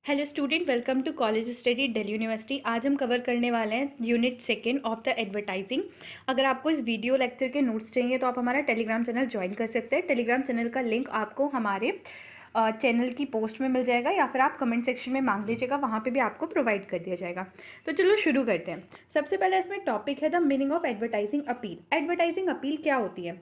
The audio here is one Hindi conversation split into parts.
Hello student, welcome to college study Delhi university. आज हम कवर करने वाले हैं unit second of the advertising. अगर आपको इस वीडियो लेक्चर के नोट्स चाहिए तो आप हमारा टेलीग्राम चैनल ज्वाइन कर सकते हैं। टेलीग्राम चैनल का लिंक आपको हमारे चैनल की पोस्ट में मिल जाएगा या फिर आप कमेंट सेक्शन में मांग लीजिएगा, वहाँ पे भी आपको प्रोवाइड कर दिया जाएगा। तो चलो शुरू करते हैं। सबसे पहले इसमें टॉपिक है the meaning of advertising appeal. Advertising appeal क्या होती है?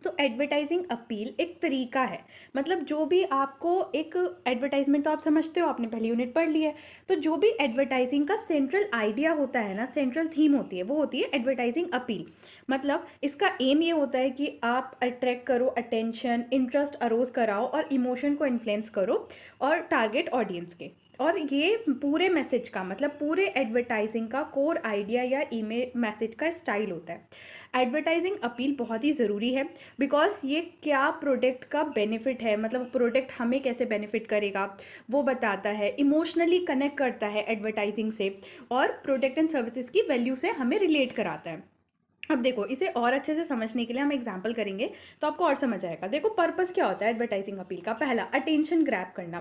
तो एडवर्टाइजिंग अपील एक तरीका है, मतलब जो भी आपको एक एडवर्टाइजमेंट तो आप समझते हो, आपने पहली यूनिट पढ़ ली है। तो जो भी एडवर्टाइजिंग का सेंट्रल आइडिया होता है ना, सेंट्रल थीम होती है, वो होती है एडवर्टाइजिंग अपील। मतलब इसका एम ये होता है कि आप अट्रैक्ट करो, अटेंशन, इंटरेस्ट अरोज कराओ और इमोशन को इन्फ्लुएंस करो और टारगेट ऑडियंस के। और ये पूरे मैसेज का मतलब पूरे एडवर्टाइजिंग का कोर आइडिया या ईमेल मैसेज का स्टाइल होता है। एडवर्टाइजिंग अपील बहुत ही ज़रूरी है बिकॉज ये क्या प्रोडक्ट का बेनिफिट है, मतलब प्रोडक्ट हमें कैसे बेनिफिट करेगा वो बताता है, इमोशनली कनेक्ट करता है एडवर्टाइजिंग से और प्रोडक्ट एंड सर्विसेज की वैल्यू से हमें रिलेट कराता है। अब देखो, इसे और अच्छे से समझने के लिए हम एग्जांपल करेंगे तो आपको और समझ आएगा। देखो, पर्पस क्या होता है एडवर्टाइजिंग अपील का? पहला, अटेंशन ग्रैब करना।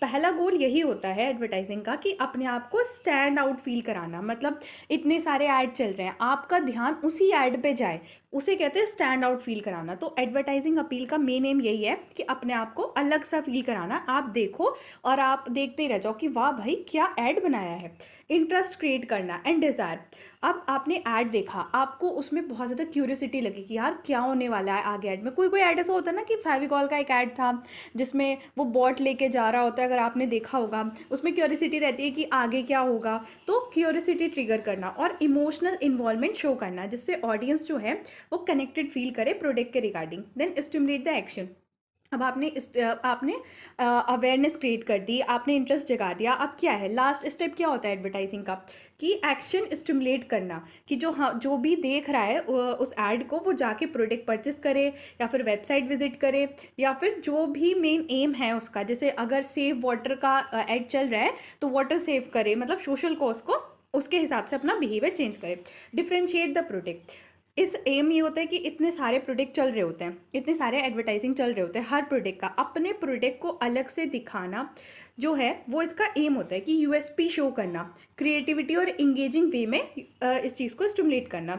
पहला गोल यही होता है एडवर्टाइजिंग का कि अपने आप को स्टैंड आउट फील कराना। मतलब इतने सारे ऐड चल रहे हैं, आपका ध्यान उसी ऐड पे जाए, उसे कहते हैं स्टैंड आउट फील कराना। तो एडवर्टाइजिंग अपील का मेन एम यही है कि अपने आप को अलग सा फील कराना। आप देखो और आप देखते ही रह जाओ कि वाह भाई क्या ऐड बनाया है। इंटरेस्ट क्रिएट करना एंड डिज़ायर। अब आपने ऐड देखा, आपको उसमें बहुत ज़्यादा क्यूरियोसिटी लगी कि यार क्या होने वाला है आगे ऐड में। कोई कोई ऐड ऐसा होता है ना कि फेविकॉल का एक ऐड था जिसमें वो बॉट लेके जा रहा होता है, अगर आपने देखा होगा, उसमें क्यूरियोसिटी रहती है कि आगे क्या होगा। तो क्यूरियोसिटी ट्रिगर करना और इमोशनल इन्वॉल्वमेंट शो करना जिससे ऑडियंस जो है वो कनेक्टेड फील करे प्रोडक्ट के regarding. Then stimulate the action. अब आपने अवेयरनेस क्रिएट कर दी, आपने इंटरेस्ट जगा दिया। अब क्या है लास्ट स्टेप, क्या होता है एडवर्टाइजिंग का? कि एक्शन स्टिमुलेट करना, कि जो भी देख रहा है उस ऐड को, वो जाके प्रोडक्ट परचेस करे या फिर वेबसाइट विजिट करे या फिर जो भी मेन एम है उसका। जैसे अगर सेव वाटर का ऐड चल रहा है तो वाटर सेव करे, मतलब सोशल कॉज को उसके हिसाब से अपना बिहेवियर चेंज करे। Differentiate the product. इस एम ये होता है कि इतने सारे प्रोडक्ट चल रहे होते हैं, इतने सारे एडवर्टाइजिंग चल रहे होते हैं, हर प्रोडक्ट का अपने प्रोडक्ट को अलग से दिखाना जो है वो इसका एम होता है कि यूएसपी शो करना, क्रिएटिविटी और इंगेजिंग वे में इस चीज़ को स्टिमुलेट करना।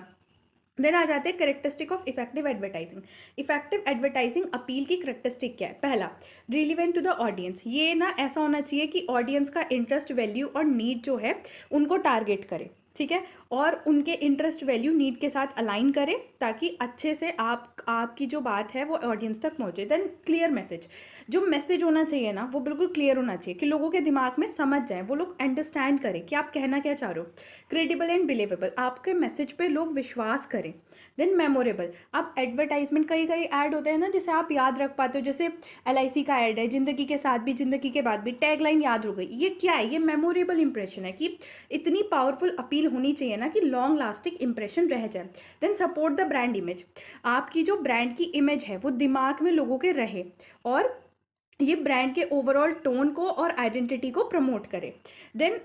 देन आ जाते हैं characteristic of effective advertising. Effective advertising appeal की करेक्टरिस्टिक क्या है? पहला, रिलीवेंट टू द ऑडियंस। ये ना ऐसा होना चाहिए कि ऑडियंस का इंटरेस्ट, वैल्यू और नीड जो है उनको टारगेट करे, ठीक है, और उनके इंटरेस्ट, वैल्यू, नीड के साथ अलाइन करें ताकि अच्छे से आपकी जो बात है वो ऑडियंस तक पहुंचे। Then clear message. जो मैसेज होना चाहिए ना वो बिल्कुल क्लियर होना चाहिए कि लोगों के दिमाग में समझ जाए, वो लोग अंडरस्टैंड करें कि आप कहना क्या चाह रहे हो। क्रेडिबल एंड बिलीवेबल, आपके मैसेज पे लोग विश्वास करें। Then memorable. अब एडवर्टाइजमेंट कई कई ऐड होते हैं ना जिसे आप याद रख पाते हो, जैसे LIC का ऐड है, ज़िंदगी के साथ भी ज़िंदगी के बाद भी, टैगलाइन याद हो गई। ये क्या है? ये मेमोरेबल इंप्रेशन है कि इतनी पावरफुल अपील होनी चाहिए ना कि लॉन्ग लास्टिंग इंप्रेशन रह जाए। Then support the brand image. आपकी जो ब्रांड की इमेज है वो दिमाग में लोगों के रहे और ये ब्रांड के ओवरऑल टोन को और आइडेंटिटी को प्रमोट करे। देन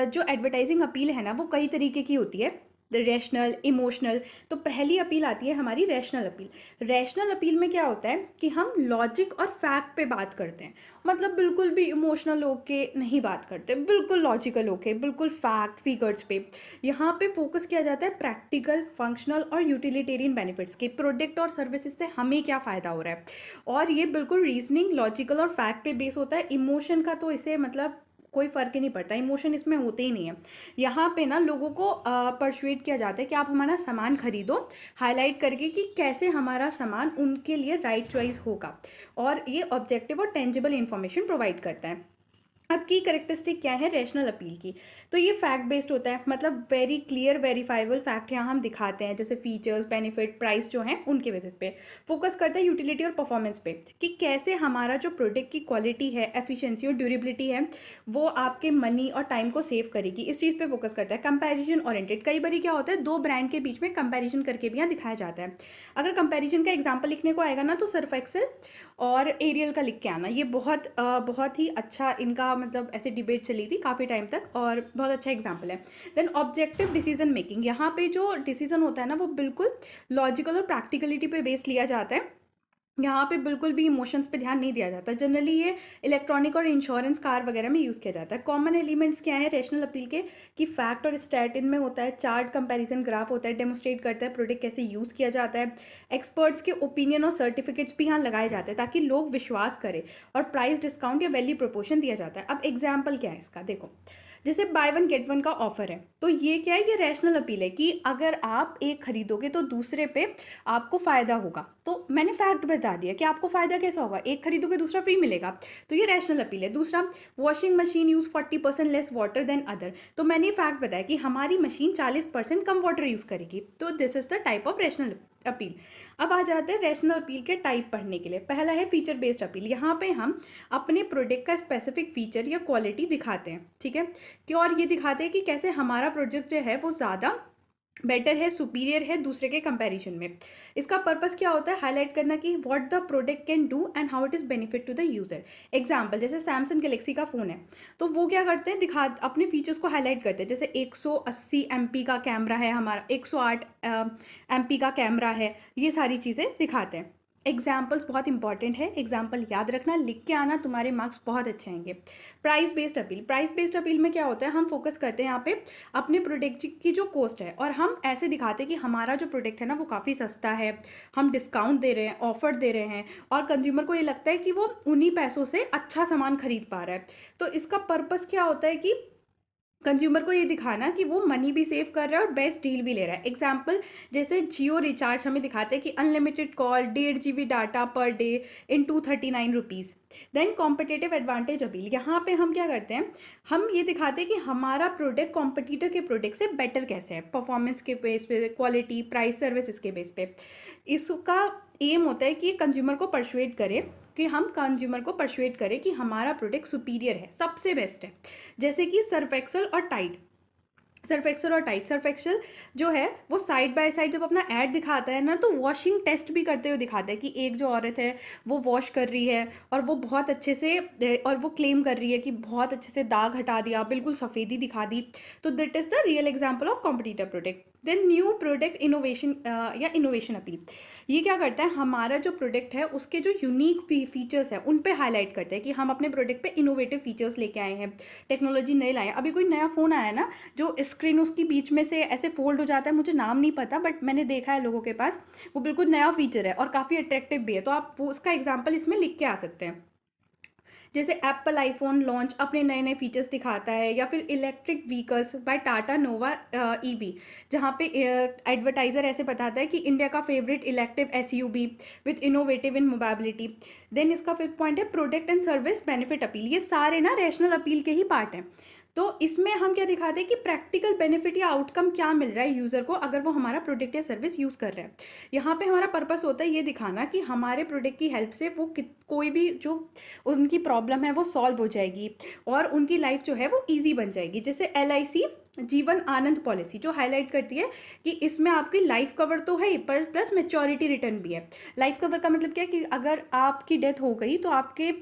जो एडवर्टाइजिंग अपील है ना वो कई तरीके की होती है, रैशनल, इमोशनल। तो पहली अपील आती है हमारी रैशनल अपील। रैशनल अपील में क्या होता है कि हम लॉजिक और फैक्ट पे बात करते हैं, मतलब बिल्कुल भी इमोशनल होके नहीं बात करते, बिल्कुल लॉजिकल होके, बिल्कुल फैक्ट फिगर्स पे। यहाँ पे फोकस किया जाता है प्रैक्टिकल, फंक्शनल और यूटिलिटेरियन बेनिफिट्स के, प्रोडक्ट और सर्विसेज से हमें क्या फ़ायदा हो रहा है। और ये बिल्कुल रीजनिंग, लॉजिकल और फैक्ट पे बेस होता है। इमोशन का तो इसे मतलब कोई फ़र्क ही नहीं पड़ता, इमोशन इसमें होते ही नहीं है। यहाँ पे ना लोगों को परसुएट किया जाता है कि आप हमारा सामान खरीदो, हाईलाइट करके कि कैसे हमारा सामान उनके लिए राइट चॉइस होगा। और ये ऑब्जेक्टिव और टेंजिबल इंफॉर्मेशन प्रोवाइड करता है। अब की करेक्टरिस्टिक क्या है रैशनल अपील की? तो ये फैक्ट बेस्ड होता है, मतलब वेरी क्लियर वेरीफाइबल फैक्ट यहाँ हम दिखाते हैं, जैसे फीचर्स, बेनिफिट, प्राइस जो हैं उनके बेसिस पे। फोकस करता है यूटिलिटी और परफॉर्मेंस पे कि कैसे हमारा जो प्रोडक्ट की क्वालिटी है, एफिशिएंसी और ड्यूरेबिलिटी है वो आपके मनी और टाइम को सेव करेगी, इस चीज़ पे फोकस करता है। Comparison oriented. कई बार क्या होता है दो ब्रांड के बीच में कंपैरिजन करके भी यहाँ दिखाया जाता है। अगर कंपैरिजन का एग्जाम्पल लिखने को आएगा ना तो सर्फ एक्सेल और एरियल का लिख के आना। ये बहुत ही अच्छा इनका मतलब ऐसे डिबेट चली थी काफ़ी टाइम तक और बहुत अच्छा एग्जाम्पल है। Then objective decision making. यहाँ पे जो डिसीजन होता है ना वो बिल्कुल लॉजिकल और प्रैक्टिकलिटी पे बेस लिया जाता है यहाँ पे बिल्कुल भी इमोशंस पे ध्यान नहीं दिया जाता। जनरली ये इलेक्ट्रॉनिक और इंश्योरेंस कार वगैरह में यूज़ किया जाता है। कॉमन एलिमेंट्स क्या है रैशनल अपील के, कि फैक्ट और स्टैट इनमें होता है, चार्ट कंपैरिजन ग्राफ होता है, डेमोस्ट्रेट करता है प्रोडक्ट कैसे यूज़ किया जाता है, एक्सपर्ट्स के ओपिनियन और सर्टिफिकेट्स भी यहाँ लगाए जाते हैं ताकि लोग विश्वास करें, और प्राइस डिस्काउंट या वैल्यू प्रोपोर्शन दिया जाता है। अब एग्जाम्पल क्या है इसका, देखो जैसे बाय वन गेट वन का ऑफर है, तो ये क्या है, ये रैशनल अपील है कि अगर आप एक खरीदोगे तो दूसरे पे आपको फ़ायदा होगा। तो मैंने फैक्ट बता दिया कि आपको फ़ायदा कैसा होगा, एक खरीदोगे दूसरा फ्री मिलेगा, तो ये रैशनल अपील है। दूसरा, washing machine use 40% less water than other, तो मैंने ये फैक्ट बताया कि हमारी मशीन 40% कम वाटर यूज़ करेगी, तो this is the type of rational appeal. अब आ जाते हैं रैशनल अपील के टाइप पढ़ने के लिए। पहला है फीचर बेस्ड अपील। यहाँ पे हम अपने प्रोडक्ट का स्पेसिफिक फीचर या क्वालिटी दिखाते हैं, ठीक है, कि और ये दिखाते हैं कि कैसे हमारा प्रोजेक्ट जो है वो ज़्यादा बेटर है, सुपीरियर है दूसरे के कंपैरिजन में। इसका पर्पस क्या होता है, हाईलाइट करना कि what the product can do and how it is benefit to the user. Example, जैसे सैमसंग गैलेक्सी का फ़ोन है, तो वो क्या करते हैं, दिखा अपने फीचर्स को हाईलाइट करते हैं। जैसे 180 MP का कैमरा है हमारा, 108 MP का कैमरा है, ये सारी चीज़ें दिखाते हैं। एग्जाम्पल्स बहुत इंपॉर्टेंट है, एग्जाम्पल याद रखना, लिख के आना, तुम्हारे मार्क्स बहुत अच्छे आएंगे। Price based appeal. Price based appeal में क्या होता है, हम फोकस करते हैं यहाँ पे अपने प्रोडक्ट की जो कॉस्ट है, और हम ऐसे दिखाते हैं कि हमारा जो प्रोडक्ट है ना वो काफ़ी सस्ता है, हम डिस्काउंट दे रहे हैं, ऑफर दे रहे हैं, और कंज्यूमर को ये लगता है कि वो उन्हीं पैसों से अच्छा सामान खरीद पा रहा है। तो इसका पर्पस क्या होता है कि कंज्यूमर को ये दिखाना कि वो मनी भी सेव कर रहा है और बेस्ट डील भी ले रहा है। एग्जाम्पल, जैसे जियो रिचार्ज हमें दिखाते हैं कि unlimited call, 1.5 GB data per day in 239 rupees. Then competitive advantage appeal. यहाँ पे हम क्या करते हैं, हम ये दिखाते हैं कि हमारा प्रोडक्ट कॉम्पिटिटर के प्रोडक्ट से बेटर कैसे है, परफॉर्मेंस के बेस पे, क्वालिटी, प्राइस, सर्विस, इसके बेस पे। इसका एम होता है कि कंज्यूमर को परसुएट करे, कि हम कंज्यूमर को परसुएट करें कि हमारा प्रोडक्ट सुपीरियर है, सबसे बेस्ट है। जैसे कि सर्फ एक्सेल और टाइड। सर्फ एक्सेल जो है वो साइड बाय साइड जब अपना ऐड दिखाता है ना, तो वॉशिंग टेस्ट भी करते हुए दिखाता है कि एक जो औरत है वो वॉश कर रही है, और वो बहुत अच्छे से, और वो क्लेम कर रही है कि बहुत अच्छे से दाग हटा दिया, बिल्कुल सफ़ेदी दिखा दी। तो that is the real example of competitive product. Then new product innovation या इनोवेशन अपील। ये क्या करता है, हमारा जो प्रोडक्ट है उसके जो यूनिक फीचर्स हैं उन पे हाईलाइट करते हैं कि हम अपने प्रोडक्ट पे इनोवेटिव फीचर्स लेके आए हैं, टेक्नोलॉजी नए लाए हैं। अभी कोई नया फ़ोन आया है ना, जो स्क्रीन उसकी बीच में से ऐसे फोल्ड हो जाता है, मुझे नाम नहीं पता बट मैंने देखा है लोगों के पास, वो बिल्कुल नया फीचर है और काफ़ी अट्रैक्टिव भी है, तो आप वो उसका एग्जाम्पल इसमें लिख के आ सकते हैं। जैसे एप्पल आईफोन लॉन्च अपने नए नए फीचर्स दिखाता है, या फिर electric vehicles by Tata Nova EV, जहाँ पे एडवर्टाइजर ऐसे बताता है कि इंडिया का favourite electric SUV with innovative in mobility. Then इसका फिफ्थ पॉइंट है product and service benefit appeal. ये सारे ना रैशनल अपील के ही पार्ट हैं। तो इसमें हम क्या दिखाते हैं कि प्रैक्टिकल बेनिफिट या आउटकम क्या मिल रहा है यूज़र को अगर वो हमारा प्रोडक्ट या सर्विस यूज़ कर रहा है। यहाँ पे हमारा पर्पस होता है ये दिखाना कि हमारे प्रोडक्ट की हेल्प से वो कोई भी जो उनकी प्रॉब्लम है वो सॉल्व हो जाएगी, और उनकी लाइफ जो है वो ईजी बन जाएगी। जैसे LIC जीवन आनंद पॉलिसी जो हाईलाइट करती है कि इसमें आपकी लाइफ कवर तो है ही, पर प्लस मैच्योरिटी रिटर्न भी है। लाइफ कवर का मतलब क्या है कि अगर आपकी डेथ हो गई तो आपके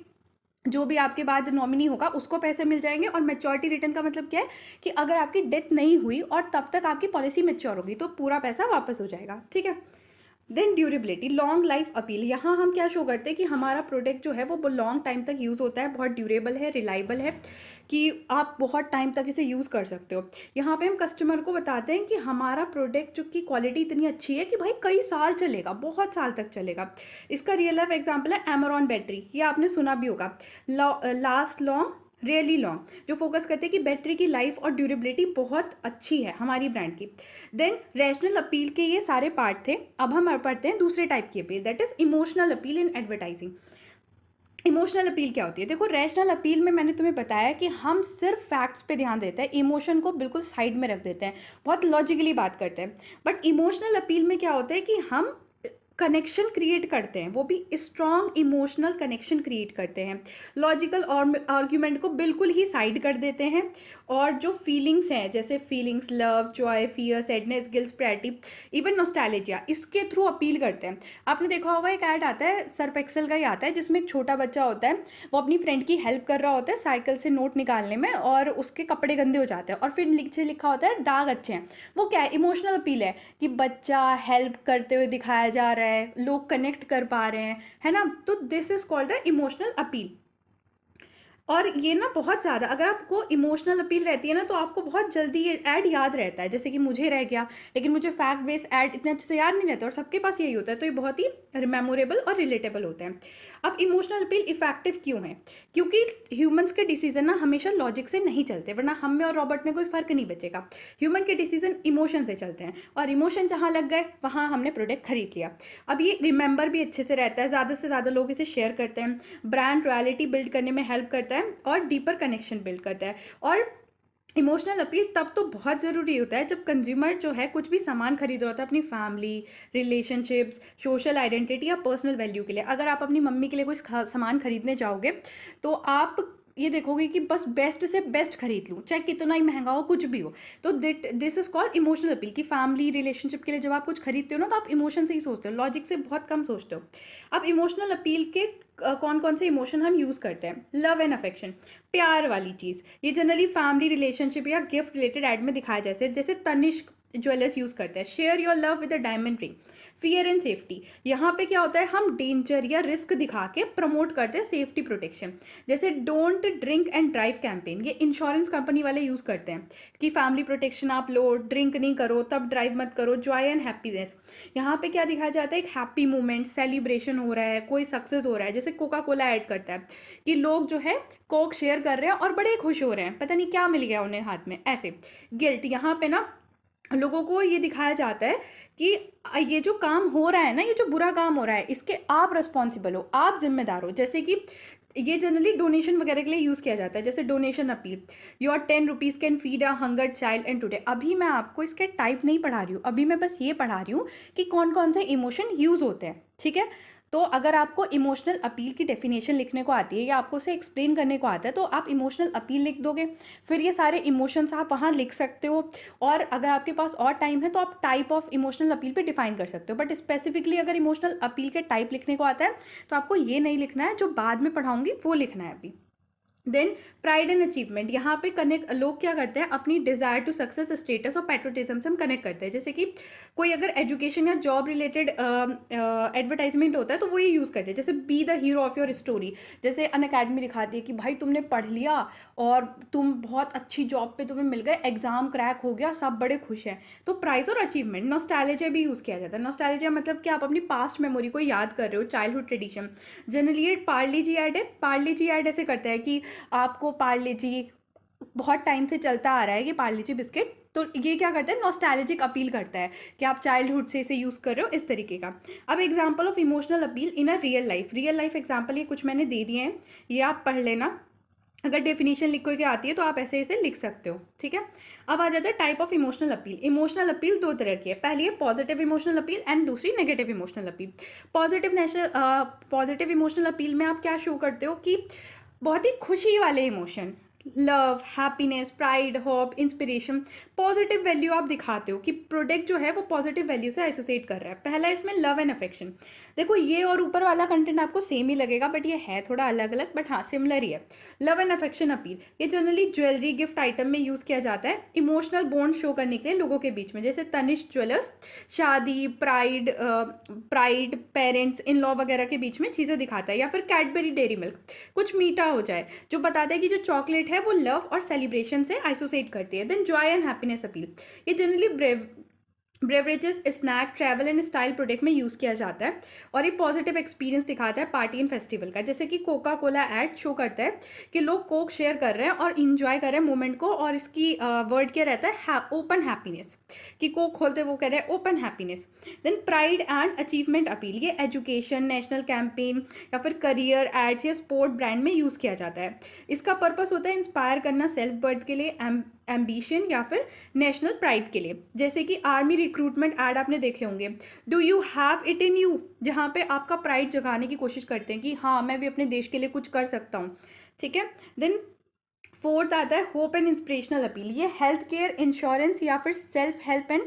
जो भी आपके बाद नॉमिनी होगा उसको पैसे मिल जाएंगे, और मैच्योरिटी रिटर्न का मतलब क्या है कि अगर आपकी डेथ नहीं हुई और तब तक आपकी पॉलिसी मैच्योर होगी तो पूरा पैसा वापस हो जाएगा, ठीक है। Then durability, long life appeal. यहाँ हम क्या शो करते हैं कि हमारा प्रोडक्ट जो है वो लॉन्ग टाइम तक यूज़ होता है, बहुत ड्यूरेबल है, रिलायबल है, कि आप बहुत टाइम तक इसे यूज़ कर सकते हो। यहाँ पे हम कस्टमर को बताते हैं कि हमारा प्रोडक्ट जो की क्वालिटी इतनी अच्छी है कि भाई कई साल चलेगा, बहुत साल तक चलेगा। इसका रियल लाइफ एग्जाम्पल है एमरॉन बैटरी, ये आपने सुना भी होगा, लास्ट लॉन्ग रियली लॉन्ग, जो फोकस करते हैं कि बैटरी की लाइफ और ड्यूरेबिलिटी बहुत अच्छी है हमारी ब्रांड की। देन रैशनल अपील के ये सारे पार्ट थे। अब हम पढ़ते हैं दूसरे टाइप की appeal, that is emotional appeal in advertising. Emotional appeal क्या होती है, देखो रैशनल अपील में मैंने तुम्हें बताया कि हम सिर्फ फैक्ट्स पे ध्यान देते हैं, इमोशन को बिल्कुल साइड में रख देते हैं, बहुत लॉजिकली बात करते हैं। बट इमोशनल अपील में क्या होता है कि हम कनेक्शन क्रिएट करते हैं, वो भी स्ट्रॉन्ग इमोशनल कनेक्शन क्रिएट करते हैं, लॉजिकल आर्ग्यूमेंट को बिल्कुल ही साइड कर देते हैं, और जो फीलिंग्स हैं जैसे feelings, love, Joy, fear, sadness, guilt, pretty, even nostalgia, इसके थ्रू अपील करते हैं। आपने देखा होगा एक ऐड आता है, सर्फ एक्सेल का ही आता है, जिसमें एक छोटा बच्चा होता है, वो अपनी फ्रेंड की हेल्प कर रहा होता है साइकिल से नोट निकालने में, और उसके कपड़े गंदे हो जाते हैं, और फिर नीचे लिखा होता है दाग अच्छे हैं। वो क्या है, इमोशनल अपील है कि बच्चा हेल्प करते हुए दिखाया जा रहा रहा है, लोग कनेक्ट कर पा रहे हैं, है ना। तो this is called the emotional appeal. और ये ना बहुत ज़्यादा, अगर आपको इमोशनल अपील रहती है ना तो आपको बहुत जल्दी ये ऐड याद रहता है, जैसे कि मुझे रह गया, लेकिन मुझे फैक्ट बेस्ड ऐड इतने अच्छे से याद नहीं रहता, और सबके पास यही होता है, तो ये बहुत ही मेमोरेबल और रिलेटेबल होते हैं। अब इमोशनल अपील इफेक्टिव क्यों है? क्योंकि ह्यूमंस के डिसीजन ना हमेशा लॉजिक से नहीं चलते, वरना हम में और रॉबर्ट में कोई फर्क नहीं बचेगा। ह्यूमन के डिसीजन इमोशन से चलते हैं, और इमोशन जहाँ लग गए वहाँ हमने प्रोडक्ट खरीद लिया। अब ये रिमेंबर भी अच्छे से रहता है, ज़्यादा से ज़्यादा लोग इसे शेयर करते हैं, ब्रांड रॉयल्टी बिल्ड करने में हेल्प करता है, और डीपर कनेक्शन बिल्ड करता है। और इमोशनल अपील तब तो बहुत ज़रूरी होता है जब कंज्यूमर जो है कुछ भी सामान खरीद रहा होता है अपनी फैमिली, रिलेशनशिप्स, सोशल आइडेंटिटी या पर्सनल वैल्यू के लिए। अगर आप अपनी मम्मी के लिए कोई सामान खरीदने जाओगे तो आप ये देखोगे कि बस बेस्ट से बेस्ट खरीद लूँ, चाहे कितना ही महंगा हो, कुछ भी हो। तो this is called emotional appeal. कि फैमिली रिलेशनशिप के लिए जब आप कुछ खरीदते हो ना तो आप इमोशन से ही सोचते हो, लॉजिक से बहुत कम सोचते हो। अब इमोशनल अपील के कौन कौन से इमोशन हम यूज़ करते हैं? लव एंड अफेक्शन, प्यार वाली चीज़, ये जनरली फैमिली रिलेशनशिप या गिफ्ट रिलेटेड एड में दिखाया जैसे तनिष्क ज्वेलर्स यूज़ करते हैं, share your love with a diamond ring. Fear and safety, यहाँ पे क्या होता है, हम डेंजर या रिस्क दिखा के प्रमोट करते हैं सेफ्टी प्रोटेक्शन, जैसे don't drink and drive campaign, ये इंश्योरेंस कंपनी वाले यूज़ करते हैं कि फैमिली प्रोटेक्शन आप लो, ड्रिंक नहीं करो, तब ड्राइव मत करो, जॉय एंड हैप्पीनेस। यहाँ पे क्या दिखाया जाता है, एक हैप्पी मोमेंट, सेलिब्रेशन हो रहा है, कोई सक्सेस हो रहा है, जैसे कोका कोला ऐड करता है कि लोग जो है कोक शेयर कर रहे हैं और बड़े खुश हो रहे हैं, पता नहीं क्या मिल गया उन्हें हाथ में, ऐसे। गिल्ट, यहाँ पे ना लोगों को ये दिखाया जाता है कि ये जो काम हो रहा है ना, ये जो बुरा काम हो रहा है, इसके आप रिस्पॉन्सिबल हो, आप जिम्मेदार हो। जैसे कि ये जनरली डोनेशन वगैरह के लिए यूज़ किया जाता है, जैसे donation appeal, your 10 rupees can feed a hunger child and today. अभी मैं आपको इसके टाइप नहीं पढ़ा रही हूँ, अभी मैं बस ये पढ़ा रही हूँ कि कौन कौन से इमोशन यूज़ होते हैं, ठीक है। तो अगर आपको इमोशनल अपील की डेफिनेशन लिखने को आती है या आपको उसे एक्सप्लेन करने को आता है तो आप इमोशनल अपील लिख दोगे, फिर ये सारे इमोशंस आप वहाँ लिख सकते हो। और अगर आपके पास और टाइम है तो आप टाइप ऑफ इमोशनल अपील पे डिफाइन कर सकते हो, बट स्पेसिफिकली अगर इमोशनल अपील के टाइप लिखने को आता है तो आपको ये नहीं लिखना है, जो बाद में पढ़ाऊंगी वो लिखना है अभी। देन प्राइड एंड अचीवमेंट, यहाँ पे कनेक्ट लोग क्या करते हैं, अपनी डिजायर टू सक्सेस, स्टेटस और पैट्रोटिज्म से हम कनेक्ट करते हैं। जैसे कि कोई अगर एजुकेशन या जॉब रिलेटेड एडवर्टाइजमेंट होता है तो वो ये यूज़ करते हैं, जैसे be the hero of your story. जैसे अन अकेडमी दिखाती है कि भाई तुमने पढ़ लिया और तुम बहुत अच्छी जॉब पे तुम्हें मिल गए, एग्जाम क्रैक हो गया, सब बड़े खुश हैं। तो प्राइज और अचीवमेंट। नॉस्टैल्जिया भी यूज़ किया जाता है। नॉस्टैल्जिया मतलब कि आप अपनी पास्ट मेमोरी को याद कर रहे हो, चाइल्डहुड ट्रेडिशन। जनरली ये पार्ले जी ऐड है, पार्ले जी ऐड ऐसे करता है कि आपको पार्ले जी बहुत टाइम से चलता आ रहा है, ये पार्ले जी बिस्किट, तो ये क्या करता है, नॉस्टैल्जिक अपील करता है कि आप चाइल्डहुड से इसे यूज़ कर रहे हो, इस तरीके का। अब example of emotional appeal in a real life, real life example ये कुछ मैंने दे दिए हैं, ये आप पढ़ लेना। अगर डेफिनेशन लिख के आती है तो आप ऐसे ऐसे लिख सकते हो, ठीक है। अब आ जाता है type of emotional appeal. Emotional appeal दो तरह की है, पहली है पॉजिटिव इमोशनल अपील एंड दूसरी negative emotional appeal. Positive emotional appeal में आप क्या शो करते हो कि बहुत ही खुशी वाले emotion, love, happiness, pride, hope, inspiration, positive value आप दिखाते हो कि प्रोडक्ट जो है वो पॉजिटिव वैल्यू से एसोसिएट कर रहा है। पहला इसमें लव एंड अफेक्शन। देखो ये और ऊपर वाला कंटेंट आपको सेम ही लगेगा, बट ये है थोड़ा अलग अलग, बट हाँ सिमिलर ही है। लव एंड अफेक्शन अपील, ये जनरली ज्वेलरी गिफ्ट आइटम में यूज़ किया जाता है इमोशनल बॉन्ड शो करने के लिए लोगों के बीच में, जैसे तनिष्क ज्वेलर्स शादी, प्राइड, पेरेंट्स, इन लॉ वगैरह के बीच में चीज़ें दिखाता है। या फिर कैडबरी डेयरी मिल्क, कुछ मीठा हो जाए, जो बताता है कि जो चॉकलेट है वो लव और सेलिब्रेशन से एसोसिएट करती है। Then joy and happiness appeal, ये generally beverages, snack, travel and style product में यूज़ किया जाता है, और ये पॉजिटिव एक्सपीरियंस दिखाता है पार्टी एंड फेस्टिवल का। जैसे कि कोका कोला ऐड शो करता है कि लोग कोक शेयर कर रहे हैं और इंजॉय कर रहे हैं मोमेंट को, और इसकी वर्ड क्या रहता है, ओपन हैप्पीनेस, कि कोक खोलते वो कह रहे हैं open happiness. Then pride and achievement appeal, ये एजुकेशन, नेशनल कैंपेन या फिर करियर एड्स या स्पोर्ट ब्रांड में यूज़ किया जाता है। इसका पर्पस होता है इंस्पायर करना सेल्फ बर्थ के लिए, एम्बिशन या फिर नेशनल प्राइड के लिए। जैसे कि आर्मी रिक्रूटमेंट ऐड आपने देखे होंगे, do you have it in you, जहाँ पे आपका प्राइड जगाने की कोशिश करते हैं कि हाँ मैं भी अपने देश के लिए कुछ कर सकता हूँ, ठीक है। देन फोर्थ आता है होप एंड इंस्पिरेशनल अपील, ये हेल्थ केयर, इंश्योरेंस या फिर self help and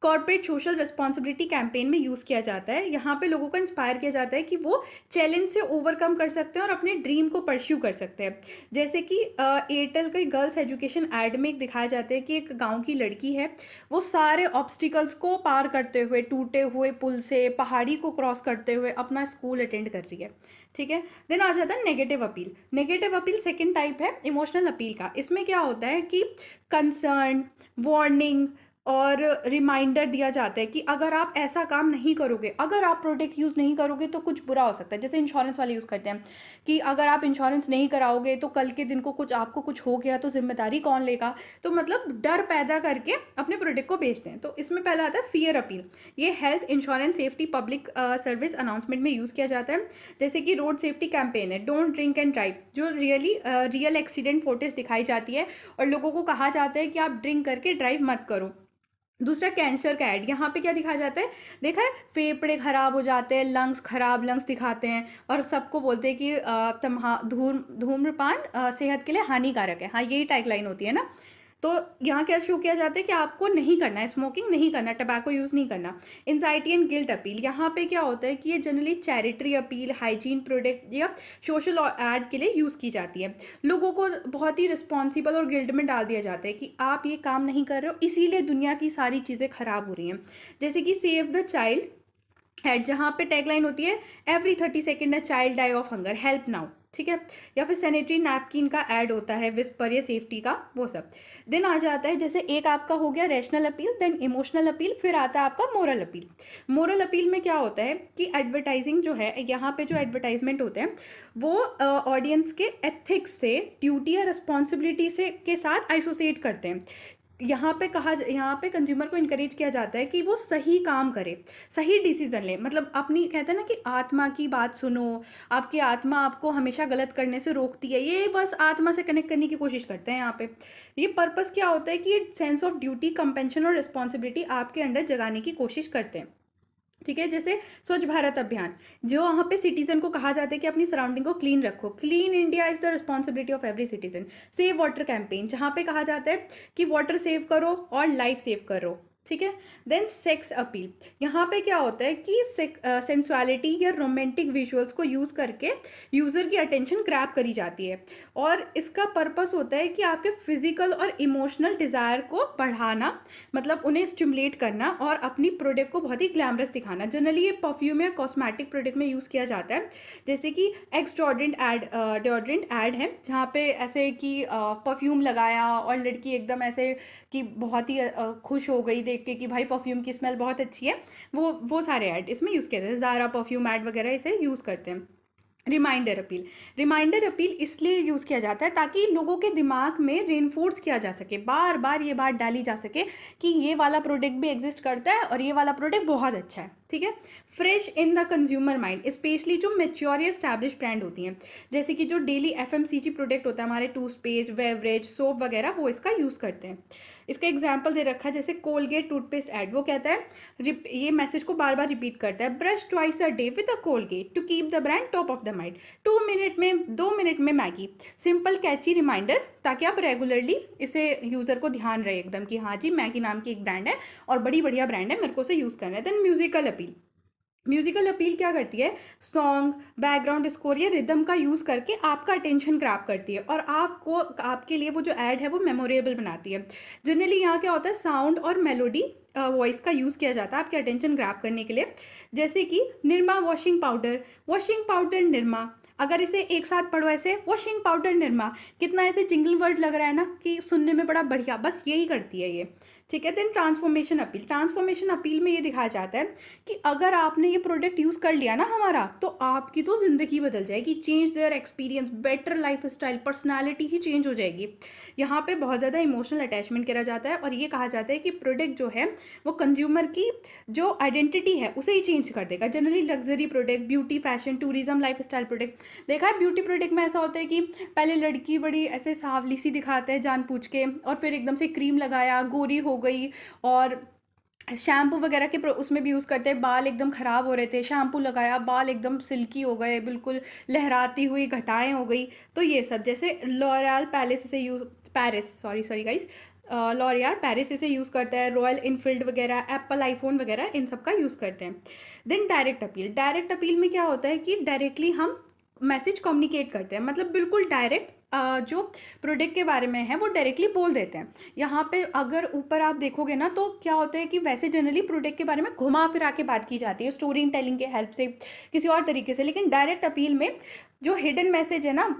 corporate social responsibility campaign में यूज़ किया जाता है। यहाँ पे लोगों को इंस्पायर किया जाता है कि वो चैलेंज से ओवरकम कर सकते हैं और अपने ड्रीम को परस्यू कर सकते हैं। जैसे कि एयरटेल का गर्ल्स एजुकेशन ऐड में एक दिखाया जाता है कि एक गांव की लड़की है, वो सारे ऑब्स्टिकल्स को पार करते हुए, टूटे हुए पुल से पहाड़ी को क्रॉस करते हुए अपना स्कूल अटेंड कर रही है। ठीक है। देन आ जाता है negative appeal. Negative appeal second type है इमोशनल अपील का। इसमें क्या होता है कि कंसर्न, वार्निंग और रिमाइंडर दिया जाता है कि अगर आप ऐसा काम नहीं करोगे, अगर आप प्रोडक्ट यूज़ नहीं करोगे तो कुछ बुरा हो सकता है। जैसे इंश्योरेंस वाले यूज़ करते हैं कि अगर आप इंश्योरेंस नहीं कराओगे तो कल के दिन को कुछ आपको कुछ हो गया तो जिम्मेदारी कौन लेगा। तो मतलब डर पैदा करके अपने प्रोडक्ट को बेचते हैं। तो इसमें पहला आता है फियर अपील। ये health insurance safety public service announcement में यूज़ किया जाता है। जैसे कि रोड सेफ्टी कैंपेन है, डोंट ड्रिंक एंड ड्राइव, जो रियल एक्सीडेंट फोटेज दिखाई जाती है और लोगों को कहा जाता है कि आप ड्रिंक करके ड्राइव मत करो। दूसरा कैंसर का ऐड। यहाँ पे क्या दिखाया जाता है, देखा है, फेफड़े खराब हो जाते हैं, लंग्स खराब, लंग्स दिखाते हैं और सबको बोलते हैं कि धूम्रपान सेहत के लिए हानिकारक है। हाँ, यही टैगलाइन होती है ना। तो यहाँ क्या शो किया जाता है कि आपको नहीं करना है, स्मोकिंग नहीं करना, टबैको यूज़ नहीं करना। Anxiety and guilt appeal. यहाँ पे क्या होता है कि ये generally charity appeal, hygiene product या सोशल ऐड के लिए यूज़ की जाती है। लोगों को बहुत ही रिस्पॉन्सिबल और गिल्ट में डाल दिया जाता है कि आप ये काम नहीं कर रहे हो, इसीलिए दुनिया की सारी चीज़ें खराब हो रही हैं। जैसे कि सेव द चाइल्ड एड, जहाँ पे टैगलाइन होती है every 30 second a child die of hunger, help now. ठीक है। या फिर सैनिटरी नैपकिन का ऐड होता है, विस्पर या सेफ्टी का, वो सब। देन आ जाता है, जैसे एक आपका हो गया rational appeal, then emotional appeal, फिर आता है आपका मोरल अपील। मोरल अपील में क्या होता है कि एडवर्टाइजिंग जो है, यहाँ पे जो एडवर्टाइजमेंट होते हैं वो ऑडियंस के एथिक्स से, ड्यूटी या रिस्पॉन्सिबिलिटी से के साथ एसोसिएट करते हैं। यहाँ पे कंज्यूमर को इनकरेज किया जाता है कि वो सही काम करे, सही डिसीजन ले। मतलब अपनी, कहते हैं ना कि आत्मा की बात सुनो, आपकी आत्मा आपको हमेशा गलत करने से रोकती है, ये बस आत्मा से कनेक्ट करने की कोशिश करते हैं यहाँ पे। ये पर्पस क्या होता है कि ये सेंस ऑफ ड्यूटी, कंपेंशन और रिस्पॉन्सिबिलिटी आपके अंदर जगाने की कोशिश करते हैं। ठीक है। जैसे स्वच्छ भारत अभियान, जो वहाँ पे सिटीजन को कहा जाता है कि अपनी सराउंडिंग को क्लीन रखो, clean India is the responsibility of every citizen. Save water campaign, जहाँ पे कहा जाता है कि वाटर सेव करो और लाइफ सेव करो। ठीक है। Then sex appeal. यहाँ पे क्या होता है कि सेंसुअलिटी या रोमांटिक विजुअल्स को यूज़ करके यूज़र की अटेंशन ग्रैब करी जाती है और इसका पर्पस होता है कि आपके फिजिकल और इमोशनल डिज़ायर को बढ़ाना, मतलब उन्हें स्टिमुलेट करना और अपनी प्रोडक्ट को बहुत ही ग्लैमरस दिखाना। जनरली ये परफ्यूम या कॉस्मेटिक प्रोडक्ट में यूज़ किया जाता है। जैसे कि एक्स डिओड्रेंट ऐड है, जहाँ पे ऐसे कि परफ्यूम लगाया और लड़की एकदम ऐसे कि बहुत ही खुश हो गई देख के कि भाई परफ्यूम की स्मेल बहुत अच्छी है। वो सारे ऐड इसमें यूज़ किए जाते हैं। ज़ारा परफ्यूम ऐड वगैरह इसे यूज़ करते हैं। Reminder appeal. रिमाइंडर अपील इसलिए यूज़ किया जाता है ताकि लोगों के दिमाग में रेनफोर्स किया जा सके, बार बार ये बात डाली जा सके कि ये वाला प्रोडक्ट भी एग्जिस्ट करता है और ये वाला प्रोडक्ट बहुत अच्छा है। ठीक है। Fresh in the consumer mind, specially जो मेच्योर या एस्टैब्लिश ब्रांड होती हैं, जैसे कि जो डेली एफएमसीजी प्रोडक्ट होता है हमारे, टूथपेस्ट, बेवरेज, सोप वगैरह, वो इसका यूज़ करते हैं। इसका एग्जाम्पल दे रखा है, जैसे कोलगेट टूथपेस्ट ऐड, वो कहता है, ये मैसेज को बार बार रिपीट करता है, brush twice a day with a Colgate to keep the brand top of the mind. 2 minute में मैगी, सिंपल कैची रिमाइंडर, ताकि आप रेगुलरली इसे यूज़र को ध्यान रहे एकदम कि हाँ जी, मैगी नाम की एक ब्रांड है और बड़ी बढ़िया ब्रांड है, मेरे को उसे यूज़ करना है। Then musical appeal. Musical appeal क्या करती है, सॉन्ग, बैकग्राउंड स्कोर या रिदम का यूज़ करके आपका अटेंशन ग्रैब करती है और आपको, आपके लिए वो जो ऐड है वो मेमोरेबल बनाती है। जनरली यहाँ क्या होता है, साउंड और मेलोडी वॉइस का यूज़ किया जाता है आपके अटेंशन ग्रैब करने के लिए। जैसे कि निरमा वॉशिंग पाउडर निरमा, अगर इसे एक साथ पढ़ो ऐसे, वॉशिंग पाउडर निरमा, कितना ऐसे जिंगल वर्ड लग रहा है ना कि सुनने में बड़ा बढ़िया, बस यही करती है ये। ठीक है। Then transformation appeal. Transformation appeal में ये दिखाया जाता है कि अगर आपने ये प्रोडक्ट यूज़ कर लिया ना हमारा, तो आपकी तो ज़िंदगी बदल जाएगी, change their experience, better life style, personality he change हो जाएगी। यहाँ पे बहुत ज़्यादा इमोशनल अटैचमेंट करा जाता है और ये कहा जाता है कि प्रोडक्ट जो है वो कंज्यूमर की जो आइडेंटिटी है उसे ही चेंज कर देगा। Generally luxury product, beauty, fashion, tourism, life style product, देखा है ब्यूटी प्रोडक्ट में ऐसा होता है कि पहले लड़की बड़ी ऐसे सांवली सी दिखाते हैं जानबूझ के, और फिर एकदम से क्रीम लगाया, गोरी हो गई, और शैम्पू वगैरह के उसमें भी यूज़ करते हैं, बाल एकदम ख़राब हो रहे थे, शैम्पू लगाया, बाल एकदम सिल्की हो गए, बिल्कुल लहराती हुई घटाएं हो गई। तो ये सब, जैसे लॉरियल पैलेस से use, Paris, sorry guys, L'Oreal Paris इसे यूज़ करता है, रॉयल इनफील्ड वगैरह, एप्पल आईफोन वगैरह इन सब का यूज़ करते हैं। Then direct appeal, direct appeal में क्या होता है कि डायरेक्टली हम मैसेज कम्युनिकेट करते हैं, मतलब बिल्कुल डायरेक्ट जो प्रोडक्ट के बारे में है वो डायरेक्टली बोल देते हैं। यहाँ पे अगर ऊपर आप देखोगे ना तो क्या होता है कि वैसे जनरली प्रोडक्ट के बारे में घुमा फिरा के बात की जाती है स्टोरी टेलिंग के हेल्प से, किसी और तरीके से, लेकिन डायरेक्ट अपील में जो हिडन मैसेज है ना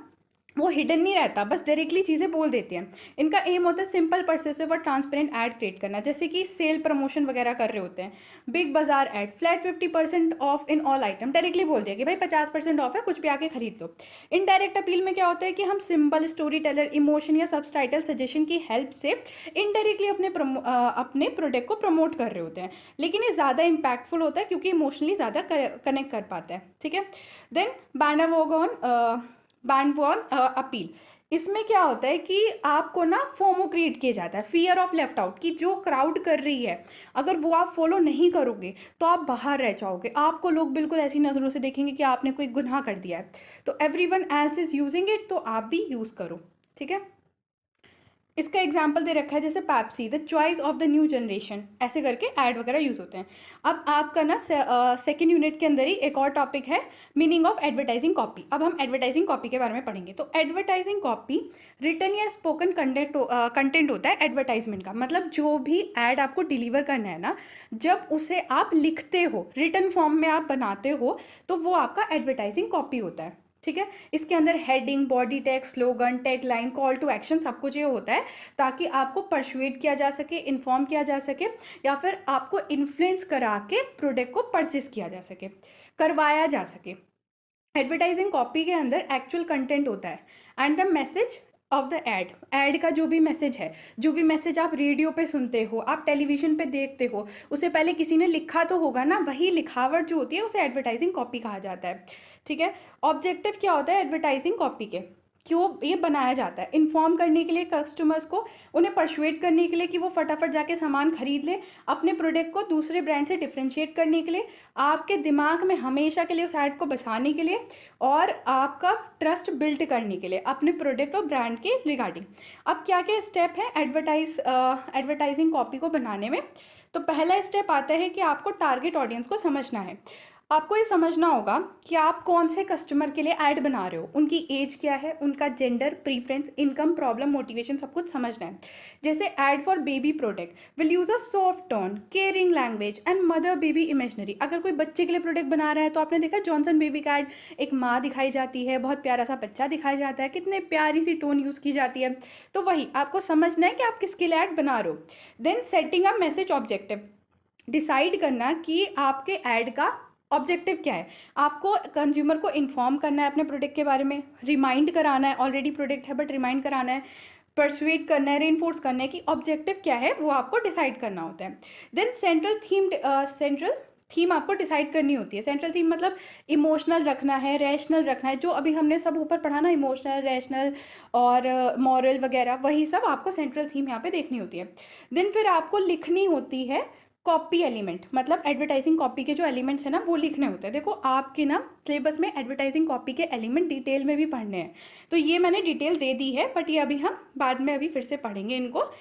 वो हिडन नहीं रहता, बस डायरेक्टली चीज़ें बोल देती हैं। इनका एम होता है सिंपल, परसेसिव और ट्रांसपेरेंट ऐड क्रिएट करना, जैसे कि सेल प्रमोशन वगैरह कर रहे होते हैं। बिग बाजार add, flat 50% of in all item, directly बोल दिया कि भाई 50% ऑफ है, कुछ भी आके खरीद लो। इनडायरेक्ट अपील में क्या होता है कि हम सिंबल, स्टोरी टेलर, इमोशन या सबटाइटल सजेशन की हेल्प से इनडायरेक्टली अपने प्रोडक्ट को प्रमोट कर रहे होते हैं, लेकिन ये ज़्यादा इम्पैक्टफुल होता है क्योंकि इमोशनली ज़्यादा कनेक्ट कर पाता है। ठीक है। देन बैंडवॉन अपील, इसमें क्या होता है कि आपको ना फोमो क्रिएट किया जाता है, फियर ऑफ लेफ्ट आउट, कि जो क्राउड कर रही है अगर वो आप फॉलो नहीं करोगे तो आप बाहर रह जाओगे, आपको लोग बिल्कुल ऐसी नज़रों से देखेंगे कि आपने कोई गुनाह कर दिया है, तो everyone else is using it, तो आप भी यूज़ करो। ठीक है। इसका एग्जाम्पल दे रखा है जैसे Pepsi, the choice of the new generation, ऐसे करके ऐड वगैरह यूज़ होते हैं। अब आपका ना सेकेंड यूनिट के अंदर ही एक और टॉपिक है, मीनिंग ऑफ एडवर्टाइजिंग कॉपी। अब हम एडवर्टाइजिंग कॉपी के बारे में पढ़ेंगे। तो एडवर्टाइजिंग कॉपी रिटन या स्पोकन कंटेंट होता है एडवर्टाइजमेंट का, मतलब जो भी ऐड आपको डिलीवर करना है ना, जब उसे आप लिखते हो, रिटन फॉर्म में आप बनाते हो, तो वो आपका एडवर्टाइजिंग कॉपी होता है। ठीक है। इसके अंदर heading, body text, slogan, tag line, call to action सब कुछ ये होता है ताकि आपको परसुएड किया जा सके, इन्फॉर्म किया जा सके, या फिर आपको इन्फ्लुएंस करा के प्रोडक्ट को परचेस किया जा सके, करवाया जा सके। एडवर्टाइजिंग कॉपी के अंदर एक्चुअल कंटेंट होता है and the message of the ad का जो भी मैसेज है, जो भी मैसेज आप रेडियो पे सुनते हो, आप टेलीविजन पे देखते हो, उसे पहले किसी ने लिखा तो होगा ना, वही लिखावट जो होती है उसे एडवर्टाइजिंग कॉपी कहा जाता है। ठीक है। ऑब्जेक्टिव क्या होता है एडवर्टाइजिंग कॉपी के, क्यों ये बनाया जाता है, इन्फॉर्म करने के लिए कस्टमर्स को, उन्हें परसुएट करने के लिए कि वो फटाफट जाके सामान खरीद ले, अपने प्रोडक्ट को दूसरे ब्रांड से डिफ्रेंशिएट करने के लिए, आपके दिमाग में हमेशा के लिए उस ऐड को बसाने के लिए, और आपका ट्रस्ट बिल्ड करने के लिए अपने प्रोडक्ट और ब्रांड के रिगार्डिंग। अब क्या क्या स्टेप है एडवर्टाइजिंग कॉपी को बनाने में। तो पहला स्टेप आता है कि आपको टारगेट ऑडियंस को समझना है। आपको ये समझना होगा कि आप कौन से कस्टमर के लिए ऐड बना रहे हो, उनकी एज क्या है, उनका gender, preference, income, problem, motivation, सब कुछ समझना है। जैसे add for baby product will use a soft tone, caring language and mother baby imaginary. अगर कोई बच्चे के लिए प्रोडक्ट बना रहा है तो आपने देखा जॉनसन बेबी का ऐड, एक माँ दिखाई जाती है, बहुत प्यारा सा बच्चा दिखाया जाता है, कितने प्यारी सी टोन यूज़ की जाती है। तो वही आपको समझना है कि आप किसके लिए ऐड बना रहे हो। Then setting a message objective, decide करना कि आपके ऐड का ऑब्जेक्टिव क्या है। आपको कंज्यूमर को इन्फॉर्म करना है अपने प्रोडक्ट के बारे में, रिमाइंड कराना है, ऑलरेडी प्रोडक्ट है बट रिमाइंड कराना है, परसुएट करना है, रेनफोर्स करना है कि ऑब्जेक्टिव क्या है, वो आपको डिसाइड करना होता है। देन सेंट्रल थीम आपको डिसाइड करनी होती है। सेंट्रल थीम मतलब इमोशनल रखना है, रैशनल रखना है, जो अभी हमने सब ऊपर पढ़ा ना, इमोशनल, रैशनल और मॉरल वगैरह, वही सब आपको सेंट्रल थीम यहाँ पे देखनी होती है। देन फिर आपको लिखनी होती है कॉपी एलिमेंट, मतलब एडवर्टाइजिंग कॉपी के जो एलिमेंट्स हैं ना वो लिखने होते हैं। देखो आपके ना सिलेबस में एडवर्टाइजिंग कॉपी के एलिमेंट डिटेल में भी पढ़ने हैं, तो ये मैंने डिटेल दे दी है, बट ये अभी हम बाद में अभी फिर से पढ़ेंगे इनको,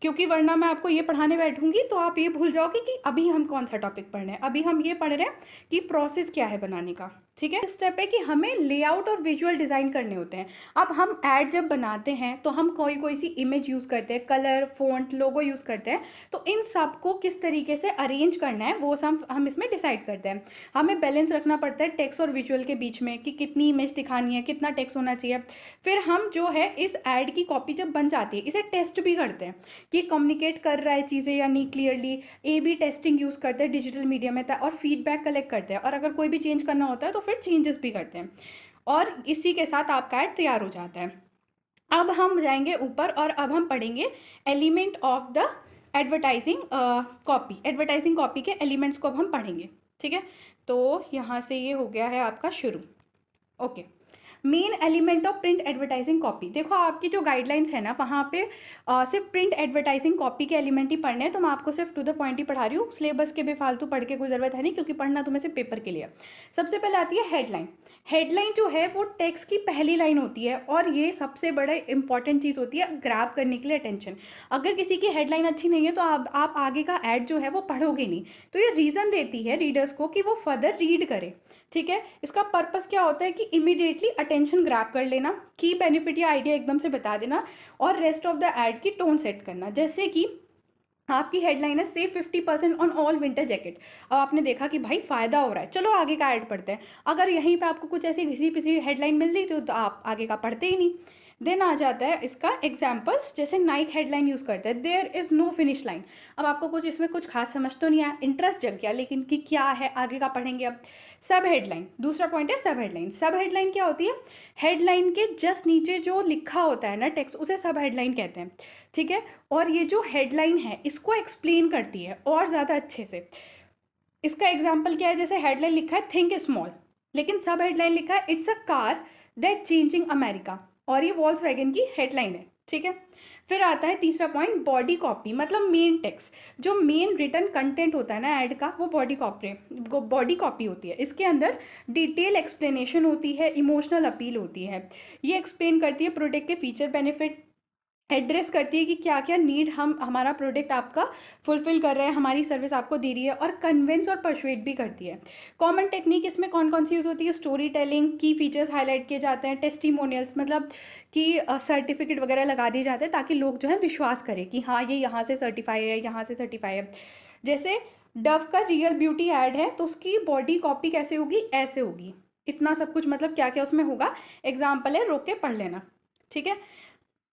क्योंकि वरना मैं आपको ये पढ़ाने बैठूंगी तो आप ये भूल जाओगे कि अभी हम कौन सा टॉपिक पढ़ रहे हैं। अभी हम ये पढ़ रहे हैं कि प्रोसेस क्या है बनाने का। ठीक है। स्टेप है कि हमें लेआउट और विजुअल डिज़ाइन करने होते हैं। अब हम ऐड जब बनाते हैं तो हम कोई सी इमेज यूज़ करते हैं, कलर, फ़ॉन्ट, लोगो यूज़ करते हैं, तो इन सब को किस तरीके से अरेंज करना है वो सब हम इसमें डिसाइड करते हैं। हमें बैलेंस रखना पड़ता है टेक्स्ट और विजुअल के बीच में कि कितनी इमेज दिखानी है, कितना टेक्स्ट होना चाहिए। फिर हम जो है इस ऐड की कॉपी जब बन जाती है इसे टेस्ट भी करते हैं कि कम्युनिकेट कर रहा है चीज़ें या नहीं क्लियरली। A/B टेस्टिंग यूज़ करते हैं डिजिटल मीडिया में, और फीडबैक कलेक्ट करते हैं, और अगर कोई भी चेंज करना होता है तो फिर चेंजेस भी करते हैं, और इसी के साथ आपका ऐड तैयार हो जाता है। अब हम जाएंगे ऊपर और अब हम पढ़ेंगे element of the advertising copy. Advertising copy के एलिमेंट्स को अब हम पढ़ेंगे। ठीक है। तो यहाँ से ये हो गया है आपका शुरू। Okay. Main element of print advertising copy. देखो आपकी जो गाइडलाइंस है ना, वहाँ पे सिर्फ प्रिंट एडवर्टाइजिंग कॉपी के एलिमेंट ही पढ़ने हैं, तो मैं आपको सिर्फ टू द पॉइंट ही पढ़ा रही हूँ, सिलेबस के बेफालतू पढ़ के कोई ज़रूरत है नहीं, क्योंकि पढ़ना तुम्हें सिर्फ पेपर के लिए। सबसे पहले आती है हेडलाइन। हेडलाइन जो है वो टेक्स्ट की पहली लाइन होती है, और ये सबसे बड़ा इंपॉर्टेंट चीज़ होती है ग्रैब करने के लिए अटेंशन। अगर किसी की हेडलाइन अच्छी नहीं है तो आप आगे का ऐड जो है वो पढ़ोगे नहीं। तो ये रीज़न देती है रीडर्स को कि वो फर्दर रीड करें। ठीक है, इसका पर्पस क्या होता है कि इमीडिएटली अटेंशन ग्रैब कर लेना, की बेनिफिट या आइडिया एकदम से बता देना, और रेस्ट ऑफ द ऐड की टोन सेट करना। जैसे कि आपकी हेडलाइन है save 50% on all winter jacket. अब आपने देखा कि भाई फ़ायदा हो रहा है, चलो आगे का ऐड पढ़ते हैं। अगर यहीं पे आपको कुछ ऐसी घिसी पिसी हेडलाइन मिल रही तो आप आगे का पढ़ते ही नहीं। देन आ जाता है इसका एग्जाम्पल्स, जैसे नाइक हेडलाइन यूज़ करते हैं, there is no finish line. अब आपको कुछ इसमें कुछ खास समझ तो नहीं आया, इंटरेस्ट जग गया, लेकिन कि क्या है आगे का पढ़ेंगे अब। सब हेडलाइन, दूसरा पॉइंट है सब हेडलाइन। सब हेडलाइन क्या होती है? हेडलाइन के जस्ट नीचे जो लिखा होता है ना टेक्स्ट, उसे सब हेडलाइन कहते हैं। ठीक है, और ये जो हेडलाइन है इसको एक्सप्लेन करती है और ज़्यादा अच्छे से। इसका एग्जाम्पल क्या है? जैसे हेडलाइन लिखा है थिंक स्मॉल, लेकिन सब हेडलाइन लिखा है it's a car that changing America, और ये वॉल्क्सवैगन की हेडलाइन है। ठीक है, फिर आता है तीसरा पॉइंट बॉडी कॉपी, मतलब मेन टेक्स्ट, जो मेन रिटर्न कंटेंट होता है ना ऐड का, वो बॉडी कॉपी होती है। इसके अंदर डिटेल एक्सप्लेनेशन होती है, इमोशनल अपील होती है। ये एक्सप्लेन करती है प्रोडक्ट के फीचर बेनिफिट, एड्रेस करती है कि क्या क्या नीड हमारा प्रोडक्ट आपका फुलफिल कर रहा है, हमारी सर्विस आपको दे रही है, और कन्विंस और परसुएट भी करती है। कॉमन टेक्निक इसमें कौन कौन सी यूज़ होती है? स्टोरी टेलिंग, की फीचर्स हाईलाइट किए जाते हैं, टेस्टिमोनियल्स, मतलब कि सर्टिफिकेट वगैरह लगा दिए जाते हैं ताकि लोग जो है विश्वास करें कि हाँ ये यहाँ से सर्टिफाई है, यहाँ से सर्टिफाई है। जैसे डव का रियल ब्यूटी ऐड है तो उसकी बॉडी कॉपी कैसे होगी? ऐसे होगी। इतना सब कुछ, मतलब क्या क्या उसमें होगा, एग्जाम्पल है, रोक के पढ़ लेना। ठीक है,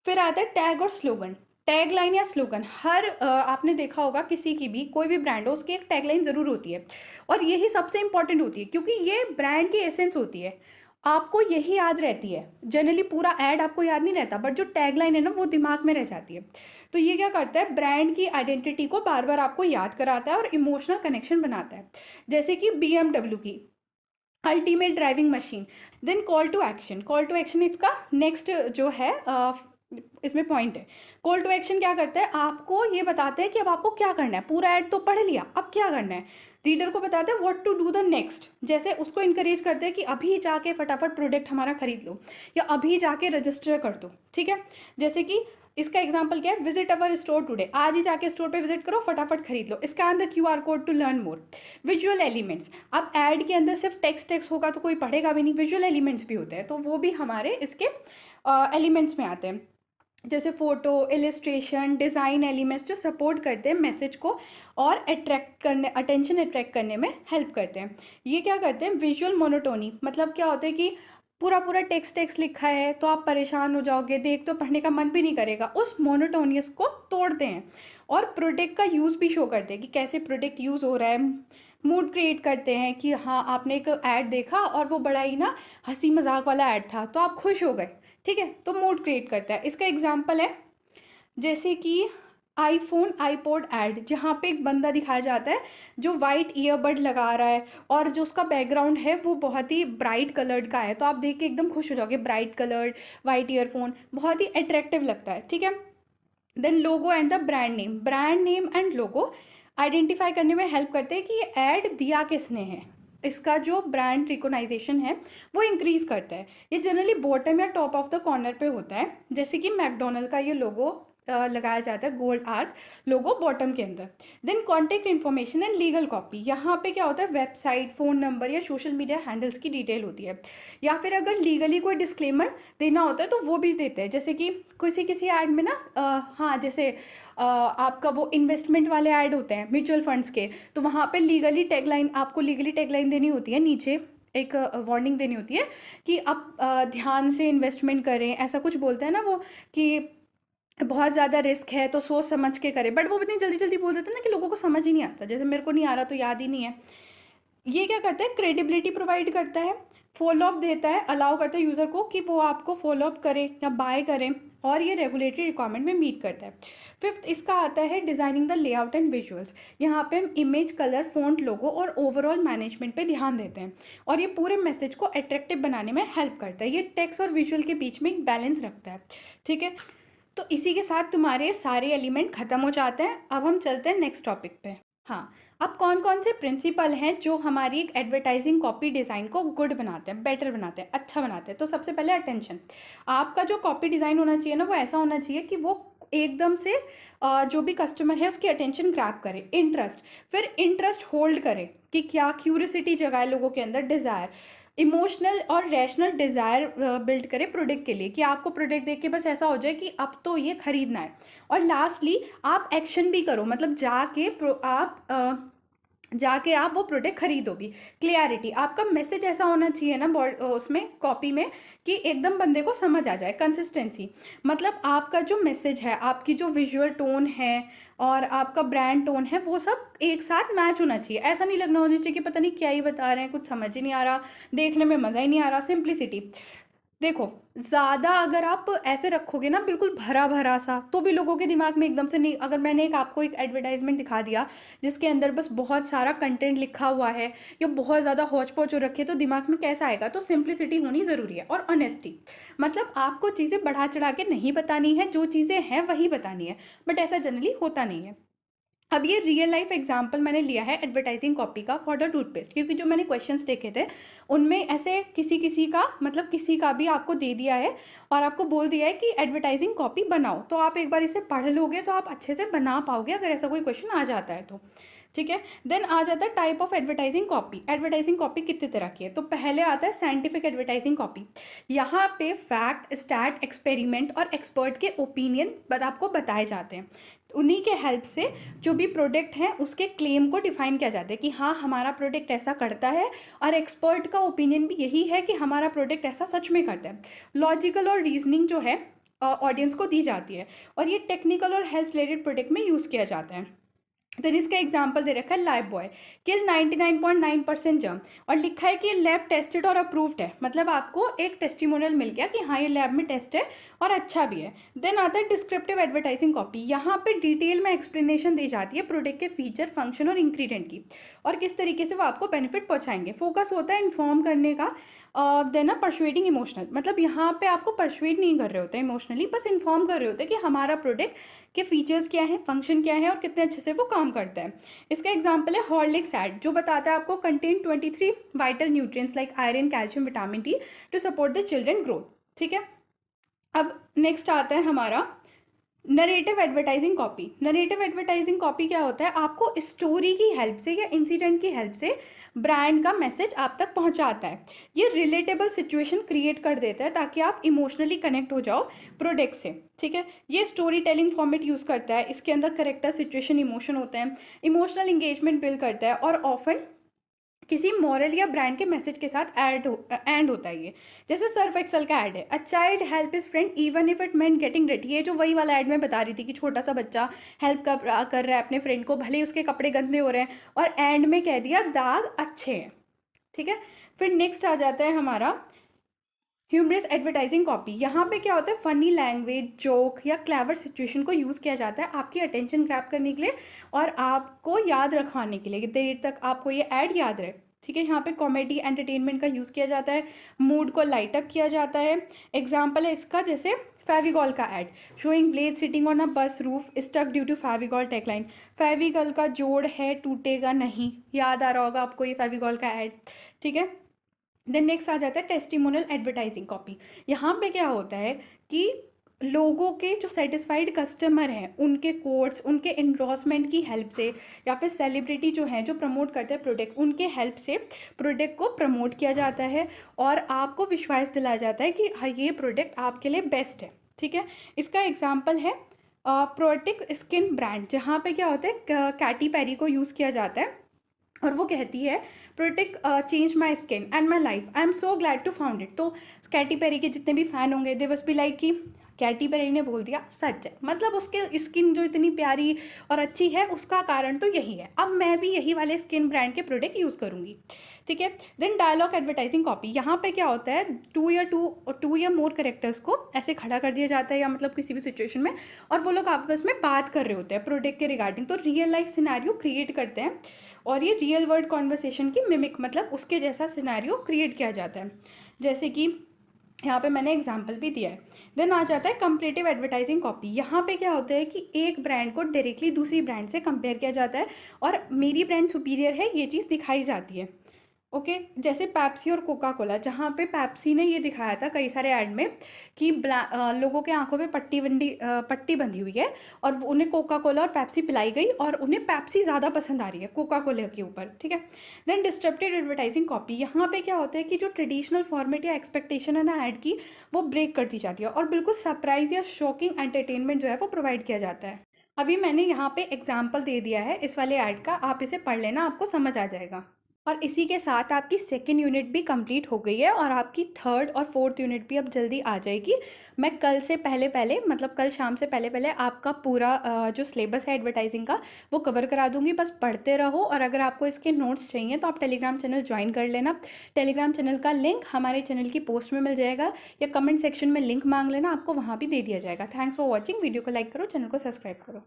फिर आता है टैग और स्लोगन। टैग लाइन या स्लोगन, हर आपने देखा होगा किसी की भी कोई भी ब्रांड हो उसकी एक टैग लाइन ज़रूर होती है, और यही सबसे इंपॉर्टेंट होती है क्योंकि ये ब्रांड की एसेंस होती है। आपको यही याद रहती है, जनरली पूरा ऐड आपको याद नहीं रहता, बट जो टैग लाइन है ना वो दिमाग में रह जाती है। तो ये क्या करता है? ब्रांड की आइडेंटिटी को बार बार आपको याद कराता है और इमोशनल कनेक्शन बनाता है। जैसे कि BMW की ultimate driving machine. Then call to action, call to action इसका नेक्स्ट जो है इसमें पॉइंट है। कॉल टू एक्शन क्या करता है? आपको ये बताते हैं कि अब आपको क्या करना है, पूरा ऐड तो पढ़ लिया, अब क्या करना है। रीडर को बताते हैं what to do the next, जैसे उसको इंकरेज करते हैं कि अभी जाके फटाफट प्रोडक्ट हमारा खरीद लो, या अभी जाके रजिस्टर कर दो। ठीक है, जैसे कि इसका एग्जाम्पल क्या है? विजिट अवर स्टोर टुडे, आज ही जाके स्टोर पे विजिट करो, फटाफट खरीद लो, scan the QR code to learn more. Visual elements, अब ऐड के अंदर सिर्फ टेक्स्ट होगा तो कोई पढ़ेगा भी नहीं, विजुअल एलिमेंट्स भी होते हैं, तो वो भी हमारे इसके एलिमेंट्स में आते हैं। जैसे फोटो, इलिस्ट्रेशन, डिज़ाइन एलिमेंट्स जो सपोर्ट करते हैं मैसेज को और अटेंशन अट्रैक्ट करने में हेल्प करते हैं। ये क्या करते हैं? विजुअल मोनोटोनी, मतलब क्या होता है कि पूरा पूरा टेक्स्ट लिखा है तो आप परेशान हो जाओगे, देख तो पढ़ने का मन भी नहीं करेगा, उस मोनोटोनियस को तोड़ते हैं। और प्रोडक्ट का यूज़ भी शो करते हैं कि कैसे प्रोडक्ट यूज़ हो रहा है। मूड क्रिएट करते हैं कि हाँ आपने एक ऐड देखा और वो बड़ा ही ना हंसी मजाक वाला ऐड था तो आप खुश हो गए। ठीक है, तो मूड क्रिएट करता है। इसका एग्जाम्पल है जैसे कि आईफोन आईपॉड ऐड, जहाँ पे एक बंदा दिखाया जाता है जो वाइट ईयरबड लगा रहा है और जो उसका बैकग्राउंड है वो बहुत ही ब्राइट कलर्ड का है, तो आप देख के एकदम खुश हो जाओगे, ब्राइट कलर्ड वाइट ईयरफोन, बहुत ही अट्रैक्टिव लगता है। ठीक है, then logo and the brand name and logo identify करने में हेल्प करते हैं कि ये ऐड दिया किसने है, इसका जो ब्रांड रिकॉग्नाइजेशन है वो इंक्रीज करता है। ये जनरली बॉटम या टॉप ऑफ द कॉर्नर पे होता है, जैसे कि मैकडोनल्ड का ये लोगो लगाया जाता है, गोल्ड आर्क लोगो बॉटम के अंदर। Then contact information and legal copy, यहाँ पे क्या होता है? वेबसाइट, फ़ोन नंबर या सोशल मीडिया हैंडल्स की डिटेल होती है, या फिर अगर लीगली कोई डिस्क्लेमर देना होता है तो वो भी देते हैं। जैसे कि किसी ऐड में ना हाँ जैसे आपका वो इन्वेस्टमेंट वाले ऐड होते हैं म्यूचुअल फंड्स के, तो वहाँ पे आपको लीगली टैगलाइन देनी होती है, नीचे एक वार्निंग देनी होती है कि आप ध्यान से इन्वेस्टमेंट करें, ऐसा कुछ बोलते हैं ना वो, कि बहुत ज़्यादा रिस्क है तो सोच समझ के करें, बट वो इतनी जल्दी जल्दी बोल देते हैं ना कि लोगों को समझ ही नहीं आता, जैसे मेरे को नहीं आ रहा तो याद ही नहीं है। ये क्या करता है? क्रेडिबिलिटी प्रोवाइड करता है। फॉलो अप देता है, अलाउ करता है यूज़र को कि वो आपको फॉलो अप करे या बाय करें, और ये रेगुलेटरी रिक्वायरमेंट में मीट करता है। फिफ्थ इसका आता है designing the layout and visuals. यहाँ पे हम इमेज, कलर, फ़ॉन्ट, लोगो और ओवरऑल मैनेजमेंट पे ध्यान देते हैं, और ये पूरे मैसेज को अट्रैक्टिव बनाने में हेल्प करता है। ये टेक्स्ट और विजुअल के बीच में एक बैलेंस रखता है, ठीक है। तो इसी के साथ तुम्हारे सारे एलिमेंट ख़त्म हो जाते हैं। अब हम चलते हैं नेक्स्ट टॉपिक पे। हाँ, अब कौन कौन से प्रिंसिपल हैं जो हमारी एक एडवर्टाइजिंग कॉपी डिज़ाइन को गुड बनाते हैं, बेटर बनाते हैं, अच्छा बनाते हैं। तो सबसे पहले अटेंशन। आपका जो कॉपी डिज़ाइन होना चाहिए ना, वो ऐसा होना चाहिए कि वो एकदम से जो भी कस्टमर है उसकी अटेंशन ग्रैब करे। इंटरेस्ट, फिर इंटरेस्ट होल्ड करे कि क्या क्यूरियोसिटी जगाए लोगों के अंदर, डिज़ायर, इमोशनल और रैशनल डिज़ायर बिल्ड करे प्रोडक्ट के लिए, कि आपको प्रोडक्ट देख के बस ऐसा हो जाए कि अब तो ये खरीदना है। और लास्टली आप एक्शन भी करो, मतलब जाके आप वो प्रोडक्ट खरीदो भी। क्लियरिटी, आपका मैसेज ऐसा होना चाहिए ना उसमें कॉपी में कि एकदम बंदे को समझ आ जाए। कंसिस्टेंसी, मतलब आपका जो मैसेज है, आपकी जो विजुअल टोन है और आपका ब्रांड टोन है, वो सब एक साथ मैच होना चाहिए। ऐसा नहीं लगना होना चाहिए कि पता नहीं क्या ही बता रहे हैं, कुछ समझ ही नहीं आ रहा, देखने में मज़ा ही नहीं आ रहा। सिंप्लिसिटी, देखो ज़्यादा अगर आप ऐसे रखोगे ना बिल्कुल भरा भरा सा, तो भी लोगों के दिमाग में एकदम से नहीं। अगर मैंने आपको एक एडवर्टाइजमेंट दिखा दिया जिसके अंदर बस बहुत सारा कंटेंट लिखा हुआ है या बहुत ज़्यादा हौच पौच हो रखी है, तो दिमाग में कैसा आएगा। तो सिंप्लिसिटी होनी ज़रूरी है। और ऑनेस्टी, मतलब आपको चीज़ें बढ़ा चढ़ा के नहीं बतानी है, जो चीज़ें हैं वही बतानी है, बट ऐसा जनरली होता नहीं है। अब ये रियल लाइफ एग्जांपल मैंने लिया है एडवर्टाइजिंग कॉपी का फॉर द टूथपेस्ट, क्योंकि जो मैंने क्वेश्चंस देखे थे उनमें ऐसे किसी किसी का, मतलब किसी का भी आपको दे दिया है और आपको बोल दिया है कि एडवर्टाइजिंग कॉपी बनाओ, तो आप एक बार इसे पढ़ लोगे तो आप अच्छे से बना पाओगे अगर ऐसा कोई क्वेश्चन आ जाता है तो, ठीक है। देन आ जाता है type of advertising copy. Advertising copy कितने तरह की है, तो पहले आता है साइंटिफिक एडवर्टाइजिंग कॉपी। यहाँ पे फैक्ट, स्टैट, एक्सपेरिमेंट और एक्सपर्ट के ओपिनियन आपको बताए जाते हैं। उन्हीं के हेल्प से जो भी प्रोडक्ट है उसके क्लेम को डिफाइन किया जाता है कि हाँ हमारा प्रोडक्ट ऐसा करता है, और एक्सपर्ट का ओपिनियन भी यही है कि हमारा प्रोडक्ट ऐसा सच में करता है। लॉजिकल और रीजनिंग जो है ऑडियंस को दी जाती है, और ये टेक्निकल और हेल्थ रिलेटेड प्रोडक्ट में यूज़ किया जाता है। देन इसका एग्जाम्पल दे रखा है लाइफ बॉय, किल 99.9% जर्म, और लिखा है कि ये लैब टेस्टेड और अप्रूव्ड है, मतलब आपको एक टेस्टिमोनियल मिल गया कि हाँ ये लैब में टेस्ट है और अच्छा भी है। देन आता है डिस्क्रिप्टिव एडवर्टाइजिंग कॉपी। यहाँ पे डिटेल में एक्सप्लेनेशन दी जाती है प्रोडक्ट के फीचर, फंक्शन और इंग्रेडिएंट की, और किस तरीके से वो आपको बेनिफिट पहुँचाएंगे। फोकस होता है इन्फॉर्म करने का। देन परसुएडिंग इमोशनल, मतलब यहाँ पे आपको परसुएड नहीं कर रहे होते इमोशनली, बस इन्फॉर्म कर रहे होते हैं कि हमारा प्रोडक्ट के फीचर्स क्या हैं, फंक्शन क्या है और कितने अच्छे से वो काम करता है। इसका एग्जांपल है हॉर्लिक्स एड, जो बताता है आपको contain 23 vital nutrients like iron, calcium, vitamin D to support the children growth, ठीक है। अब नेक्स्ट आता है हमारा narrative advertising copy. Narrative advertising copy क्या होता है, आपको स्टोरी की हेल्प से या इंसिडेंट की हेल्प से ब्रांड का मैसेज आप तक पहुंचाता है। ये रिलेटेबल सिचुएशन क्रिएट कर देता है ताकि आप इमोशनली कनेक्ट हो जाओ प्रोडक्ट से, ठीक है। ये स्टोरी टेलिंग फॉर्मेट यूज़ करता है, इसके अंदर करेक्टर, सिचुएशन, इमोशन होते हैं, इमोशनल इंगेजमेंट बिल्ड करता है, और ऑफन किसी मॉरल या ब्रांड के मैसेज के साथ एंड होता है ये। जैसे सर्फ एक्सल का ऐड है, a child help is friend even if it meant getting ready. ये जो वही वाला ऐड मैं बता रही थी कि छोटा सा बच्चा हेल्प कर रहा है अपने फ्रेंड को, भले ही उसके कपड़े गंदे हो रहे हैं, और एंड में कह दिया दाग अच्छे हैं, ठीक है। फिर नेक्स्ट आ जाता है हमारा ह्यूमरस एडवर्टाइजिंग कॉपी। यहाँ पे क्या होता है, फनी लैंग्वेज, जोक या क्लेवर सिचुएशन को यूज़ किया जाता है आपकी अटेंशन ग्रैब करने के लिए और आपको याद रखवाने के लिए कि देर तक आपको ये ऐड याद रहे, ठीक है। यहाँ पे कॉमेडी, एंटरटेनमेंट का यूज़ किया जाता है, मूड को लाइट अप किया जाता है। एग्जाम्पल है इसका जैसे फेविकॉल का ad, showing blade sitting on a bus roof stuck due to Fevicol tagline. Fevicol का जोड़ है, टूटेगा नहीं, याद आ रहा होगा आपको ये फेविकॉल का ऐड, ठीक है। देन नेक्स्ट आ जाता है टेस्टिमोनियल एडवर्टाइजिंग कॉपी। यहाँ पे क्या होता है कि लोगों के जो सेटिस्फाइड कस्टमर हैं उनके कोड्स, उनके इंडोर्समेंट की हेल्प से, या फिर सेलिब्रिटी जो हैं जो प्रमोट करते हैं प्रोडक्ट, उनके हेल्प से प्रोडक्ट को प्रमोट किया जाता है और आपको विश्वास दिलाया जाता है कि हाँ ये प्रोडक्ट आपके लिए बेस्ट है, ठीक है। इसका एग्जाम्पल है प्रोटिक स्किन ब्रांड, जहाँ पे क्या होता है कैटी पेरी को यूज़ किया जाता है और वो कहती है protect change my skin and my life, I am so glad to found it. तो कैटी पेरी के जितने भी फ़ैन होंगे दे मस्ट बी लाइक कि कैटी पेरी ने बोल दिया सच है, मतलब उसके स्किन जो इतनी प्यारी और अच्छी है उसका कारण तो यही है। अब मैं भी यही वाले स्किन ब्रांड के प्रोडक्ट यूज़ करूँगी, ठीक है। देन डायलॉग एडवर्टाइजिंग कॉपी, यहाँ पे क्या होता है, टू या मोर करेक्टर्स को ऐसे खड़ा कर दिया जाता है या मतलब किसी भी सिचुएशन में, और वो लोग आपस में बात कर रहे होते हैं प्रोडक्ट के रिगार्डिंग, तो रियल लाइफ सिनेरियो क्रिएट करते हैं और ये रियल वर्ल्ड कॉन्वर्सेशन की मिमिक, मतलब उसके जैसा सिनेरियो क्रिएट किया जाता है, जैसे कि यहाँ पे मैंने एग्जाम्पल भी दिया है। देन आ जाता है कंपैरेटिव एडवर्टाइजिंग कॉपी, यहाँ पे क्या होता है कि एक ब्रांड को डायरेक्टली दूसरी ब्रांड से कंपेयर किया जाता है और मेरी ब्रांड सुपीरियर है ये चीज़ दिखाई जाती है। ओके, जैसे पेप्सी और कोका कोला, जहाँ पे पेप्सी ने ये दिखाया था कई सारे ऐड में कि लोगों के आंखों पे पट्टी बंधी हुई है और उन्हें कोका कोला और पेप्सी पिलाई गई और उन्हें पेप्सी ज़्यादा पसंद आ रही है कोका कोला के ऊपर, ठीक है। देन डिस्ट्रप्टेड एडवर्टाइजिंग कॉपी, यहाँ पे क्या होता है कि जो ट्रेडिशनल फॉर्मेट या एक्सपेक्टेशन है ना ऐड की, वो ब्रेक कर दी जाती है और बिल्कुल सरप्राइज या शॉकिंग एंटरटेनमेंट जो है वो प्रोवाइड किया जाता है। अभी मैंने यहाँ पे एग्जाम्पल दे दिया है इस वाले ऐड का, आप इसे पढ़ लेना, आपको समझ आ जाएगा। और इसी के साथ आपकी सेकेंड यूनिट भी कंप्लीट हो गई है और आपकी थर्ड और फोर्थ यूनिट भी अब जल्दी आ जाएगी। मैं कल से पहले पहले, मतलब कल शाम से पहले पहले आपका पूरा जो सिलेबस है एडवर्टाइजिंग का वो कवर करा दूंगी, बस पढ़ते रहो। और अगर आपको इसके नोट्स चाहिए तो आप टेलीग्राम चैनल ज्वाइन कर लेना। टेलीग्राम चैनल का लिंक हमारे चैनल की पोस्ट में मिल जाएगा या कमेंट सेक्शन में लिंक मांग लेना, आपको वहाँ भी दे दिया जाएगा। थैंक्स फॉर वॉचिंग, वीडियो को लाइक करो, चैनल को सब्सक्राइब करो।